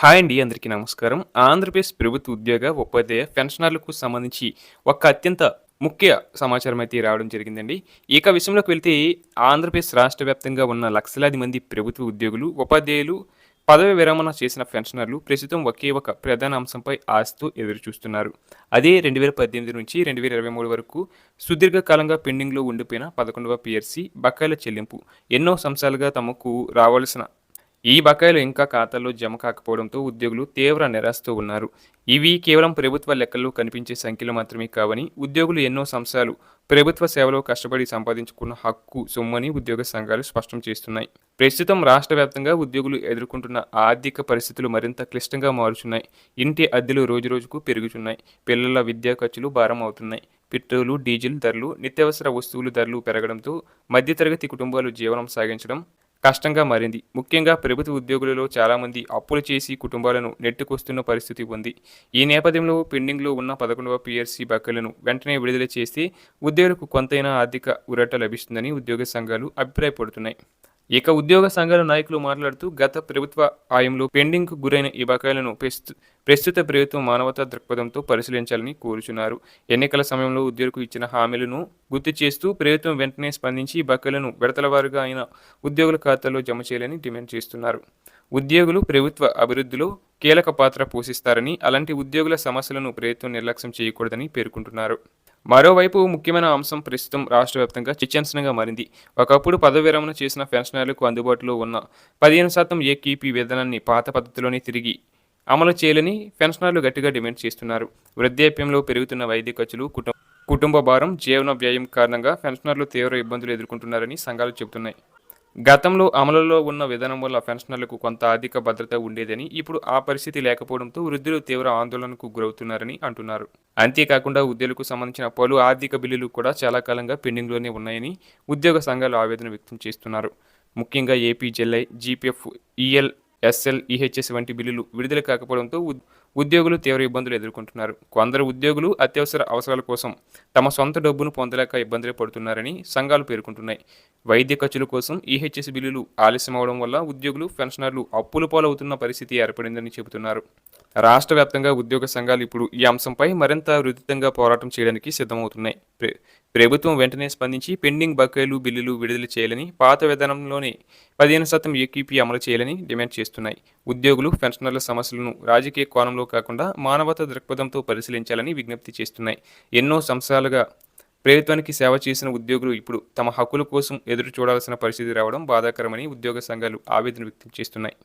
Hi అండి. అందరికీ నమస్కారం. ఆంధ్రప్రదేశ్ ప్రభుత్వ ఉద్యోగ, ఉపాధ్యాయ పెన్షనర్లకు సంబంధించి ఒక అత్యంత ముఖ్య సమాచారం అయితే రావడం జరిగిందండి. ఇక విషయంలోకి వెళ్తే ఆంధ్రప్రదేశ్ రాష్ట్ర వ్యాప్తంగా ఉన్న లక్షలాది మంది ప్రభుత్వ ఉద్యోగులు, ఉపాధ్యాయులు, పదవి విరమణ చేసిన పెన్షనర్లు ప్రస్తుతం ఒకే ఒక ప్రధాన అంశంపై ఆశతో ఎదురుచూస్తున్నారు. అదే 2018 నుంచి 2023 వరకు సుదీర్ఘకాలంగా పెండింగ్‌లో ఉండిపోయిన 11వ పీఎస్సీ బకాయిల చెల్లింపు. ఎన్నో సంవత్సరాలుగా తమకు రావాల్సిన ఈ బకాయిలు ఇంకా ఖాతాల్లో జమ కాకపోవడంతో ఉద్యోగులు తీవ్ర నిరాశతో ఉన్నారు. ఇవి కేవలం ప్రభుత్వ లెక్కల్లో కనిపించే సంఖ్యలు మాత్రమే కావని, ఉద్యోగులు ఎన్నో సంవత్సరాలు ప్రభుత్వ సేవలో కష్టపడి సంపాదించుకున్న హక్కు సొమ్మని ఉద్యోగ సంఘాలు స్పష్టం చేస్తున్నాయి. ప్రస్తుతం రాష్ట్ర వ్యాప్తంగా ఉద్యోగులు ఎదుర్కొంటున్న ఆర్థిక పరిస్థితులు మరింత క్లిష్టంగా మారుచున్నాయి. ఇంటి అద్దెలు రోజురోజుకు పెరుగుతున్నాయి. పిల్లల విద్యా ఖర్చులు భారం అవుతున్నాయి. పెట్రోలు, డీజిల్ ధరలు, నిత్యావసర వస్తువుల ధరలు పెరగడంతో మధ్యతరగతి కుటుంబాలు జీవనం సాగించడం కష్టంగా మారింది. ముఖ్యంగా ప్రభుత్వ ఉద్యోగులలో చాలామంది అప్పులు చేసి కుటుంబాలను నెట్టుకొస్తున్న పరిస్థితి ఉంది. ఈ నేపథ్యంలో పెండింగ్‌లో ఉన్న 11వ పీఎస్సీ బకాయిలను వెంటనే విడుదల చేస్తే ఉద్యోగులకు కొంతైనా ఆర్థిక ఊరట లభిస్తుందని ఉద్యోగ సంఘాలు అభిప్రాయపడుతున్నాయి. ఇక ఉద్యోగ సంఘాల నాయకులు మాట్లాడుతూ గత ప్రభుత్వ హయాంలో పెండింగ్‌కు గురైన ఈ బకాయిలను ప్రస్తుత ప్రభుత్వం మానవతా దృక్పథంతో పరిశీలించాలని కోరుచున్నారు. ఎన్నికల సమయంలో ఉద్యోగులకు ఇచ్చిన హామీలను గుర్తు చేస్తూ ప్రభుత్వం వెంటనే స్పందించి ఈ బకాయిలను విడతల వారీగా అయిన ఉద్యోగుల ఖాతాల్లో జమ చేయాలని డిమాండ్ చేస్తున్నారు. ఉద్యోగులు ప్రభుత్వ అభివృద్ధిలో కీలక పాత్ర పోషిస్తారని, అలాంటి ఉద్యోగుల సమస్యలను ప్రభుత్వం నిర్లక్ష్యం చేయకూడదని పేర్కొంటున్నారు. మరోవైపు ముఖ్యమైన అంశం ప్రస్తుతం రాష్ట్ర వ్యాప్తంగా చర్చాంశంగా మారింది. ఒకప్పుడు పదవి విరమణ చేసిన పెన్షనర్లకు అందుబాటులో ఉన్న 15% ఏకీపీ విధానాన్ని పాత పద్ధతిలోనే తిరిగి అమలు చేయాలని పెన్షనర్లు గట్టిగా డిమాండ్ చేస్తున్నారు. వృద్ధాప్యంలో పెరుగుతున్న వైద్య ఖర్చులు, కుటుంబ భారం, జీవన వ్యయం కారణంగా పెన్షనర్లు తీవ్ర ఇబ్బందులు ఎదుర్కొంటున్నారని సంఘాలు చెబుతున్నాయి. గతంలో అమలులో ఉన్న విధానం వల్ల పెన్షనర్లకు కొంత ఆర్థిక భద్రత ఉండేదని, ఇప్పుడు ఆ పరిస్థితి లేకపోవడంతో వృద్ధులు తీవ్ర ఆందోళనకు గురవుతున్నారని అంటున్నారు. అంతేకాకుండా ఉద్యోగులకు సంబంధించిన పలు ఆర్థిక బిల్లులు కూడా చాలా కాలంగా పెండింగ్‌లోనే ఉన్నాయని ఉద్యోగ సంఘాలు ఆవేదన వ్యక్తం చేస్తున్నారు. ముఖ్యంగా AP GLI, GPF, EL, SL, EHS వంటి బిల్లులు విడుదల కాకపోవడంతో ఉద్యోగులు తీవ్ర ఇబ్బందులు ఎదుర్కొంటున్నారు. కొందరు ఉద్యోగులు అత్యవసర అవసరాల కోసం తమ సొంత డబ్బును పొందలేక ఇబ్బందులు పడుతున్నారని సంఘాలు పేర్కొంటున్నాయి. వైద్య ఖర్చుల కోసం ఈహెచ్ఎస్ బిల్లులు ఆలస్యం అవడం వల్ల ఉద్యోగులు, పెన్షనర్లు అప్పుల పాలవుతున్న పరిస్థితి ఏర్పడిందని చెబుతున్నారు. రాష్ట్ర వ్యాప్తంగా ఉద్యోగ సంఘాలు ఇప్పుడు ఈ అంశంపై మరింత విస్తృతంగా పోరాటం చేయడానికి సిద్ధమవుతున్నాయి. ప్రభుత్వం వెంటనే స్పందించి పెండింగ్ బకాయిలు బిల్లులు విడుదల చేయాలని, పాత విధానంలోనే 15% ఏకీపీ అమలు చేయాలని డిమాండ్ చేస్తున్నాయి. ఉద్యోగులు, పెన్షనర్ల సమస్యలను రాజకీయ కోణంలో కాకుండా మానవతా దృక్పథంతో పరిశీలించాలని విజ్ఞప్తి చేస్తున్నాయి. ఎన్నో సంవత్సరాలుగా ప్రభుత్వానికి సేవ చేసిన ఉద్యోగులు ఇప్పుడు తమ హక్కుల కోసం ఎదురు చూడాల్సిన పరిస్థితి రావడం బాధాకరమని ఉద్యోగ సంఘాలు ఆవేదన వ్యక్తం చేస్తున్నాయి.